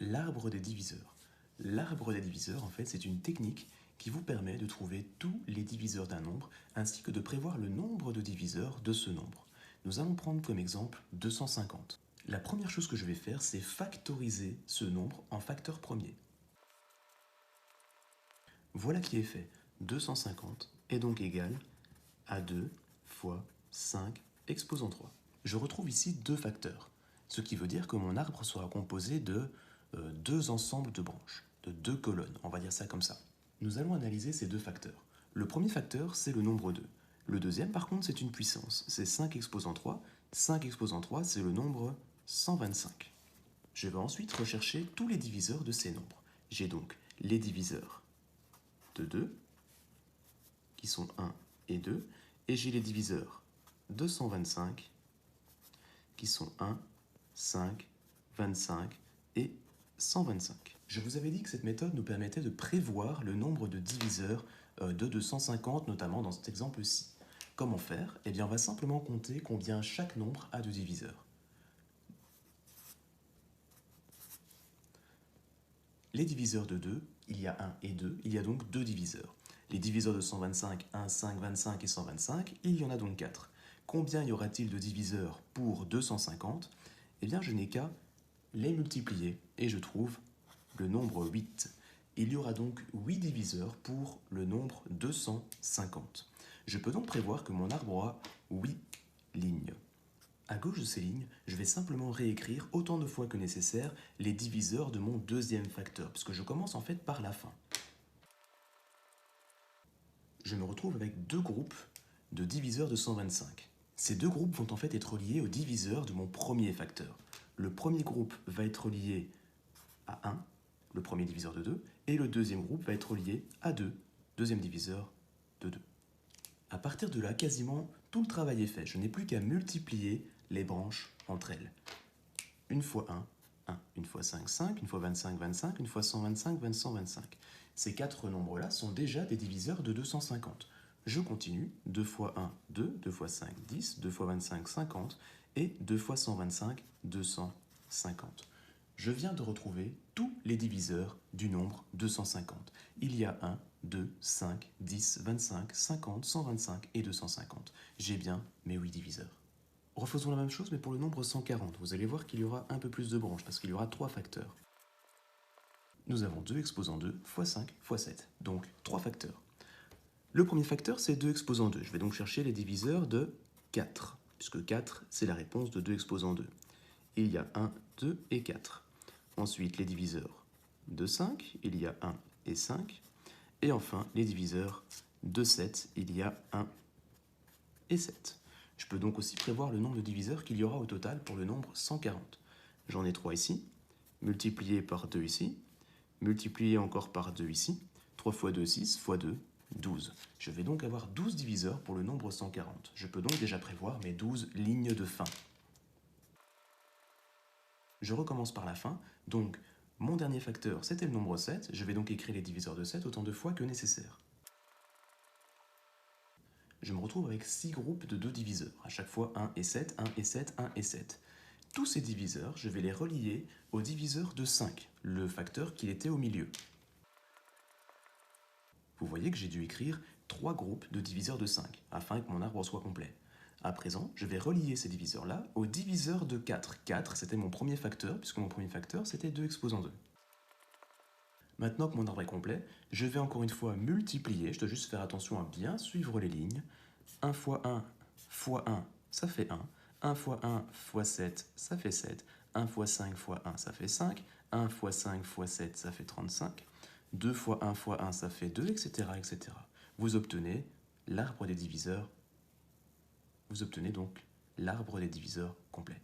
L'arbre des diviseurs. L'arbre des diviseurs, en fait, c'est une technique qui vous permet de trouver tous les diviseurs d'un nombre, ainsi que de prévoir le nombre de diviseurs de ce nombre. Nous allons prendre comme exemple 250. La première chose que je vais faire, c'est factoriser ce nombre en facteur premier. Voilà qui est fait. 250 est donc égal à 2 fois 5 exposant 3. Je retrouve ici deux facteurs, ce qui veut dire que mon arbre sera composé de deux ensembles de branches, de deux colonnes, on va dire ça comme ça. Nous allons analyser ces deux facteurs. Le premier facteur, c'est le nombre 2. Le deuxième, par contre, c'est une puissance, c'est 5 exposant 3. 5 exposant 3, c'est le nombre 125. Je vais ensuite rechercher tous les diviseurs de ces nombres. J'ai donc les diviseurs de 2, qui sont 1 et 2, et j'ai les diviseurs de 125, qui sont 1, 5, 25 et 125. Je vous avais dit que cette méthode nous permettait de prévoir le nombre de diviseurs de 250, notamment dans cet exemple-ci. Comment faire? Eh bien, on va simplement compter combien chaque nombre a de diviseurs. Les diviseurs de 2, il y a 1 et 2, il y a donc 2 diviseurs. Les diviseurs de 125, 1, 5, 25 et 125, il y en a donc 4. Combien y aura-t-il de diviseurs pour 250? Eh bien, je n'ai qu'à les multiplier et je trouve le nombre 8. Il y aura donc 8 diviseurs pour le nombre 250. Je peux donc prévoir que mon arbre aura 8 lignes. À gauche de ces lignes, je vais simplement réécrire autant de fois que nécessaire les diviseurs de mon deuxième facteur, puisque je commence en fait par la fin. Je me retrouve avec deux groupes de diviseurs de 125. Ces deux groupes vont en fait être liés aux diviseurs de mon premier facteur. Le premier groupe va être lié à 1, le premier diviseur de 2, et le deuxième groupe va être lié à 2, deuxième diviseur de 2. À partir de là, quasiment tout le travail est fait. Je n'ai plus qu'à multiplier les branches entre elles. Une fois 1, 1. Une fois 5, 5. Une fois 25, 25. Une fois 125, 125. Ces quatre nombres-là sont déjà des diviseurs de 250. Je continue. 2 fois 1, 2. 2 fois 5, 10. 2 fois 25, 50. Et 2 fois 125, 250. Je viens de retrouver tous les diviseurs du nombre 250. Il y a 1, 2, 5, 10, 25, 50, 125 et 250. J'ai bien mes 8 diviseurs. Refaisons la même chose mais pour le nombre 140. Vous allez voir qu'il y aura un peu plus de branches parce qu'il y aura 3 facteurs. Nous avons 2 exposant 2 fois 5 fois 7, donc 3 facteurs. Le premier facteur, c'est 2 exposant 2. Je vais donc chercher les diviseurs de 4, puisque 4, c'est la réponse de 2 exposant 2. Il y a 1, 2 et 4. Ensuite, les diviseurs de 5, il y a 1 et 5. Et enfin, les diviseurs de 7, il y a 1 et 7. Je peux donc aussi prévoir le nombre de diviseurs qu'il y aura au total pour le nombre 140. J'en ai 3 ici, multiplié par 2 ici, multiplié encore par 2 ici, 3 fois 2, 6, fois 2, 12. Je vais donc avoir 12 diviseurs pour le nombre 140. Je peux donc déjà prévoir mes 12 lignes de fin. Je recommence par la fin, donc mon dernier facteur c'était le nombre 7, je vais donc écrire les diviseurs de 7 autant de fois que nécessaire. Je me retrouve avec 6 groupes de 2 diviseurs, à chaque fois 1 et 7, 1 et 7, 1 et 7. Tous ces diviseurs, je vais les relier au diviseur de 5, le facteur qui était au milieu. Vous voyez que j'ai dû écrire 3 groupes de diviseurs de 5, afin que mon arbre soit complet. À présent, je vais relier ces diviseurs-là au diviseur de 4. 4, c'était mon premier facteur, puisque mon premier facteur, c'était 2 exposant 2. Maintenant que mon arbre est complet, je vais encore une fois multiplier. Je dois juste faire attention à bien suivre les lignes. 1 fois 1 fois 1, ça fait 1. 1 fois 1 fois 7, ça fait 7. 1 fois 5 fois 1, ça fait 5. 1 fois 5 fois 7, ça fait 35. 2 fois 1 fois 1, ça fait 2, etc. etc. Vous obtenez l'arbre des diviseurs. Vous obtenez donc l'arbre des diviseurs complet.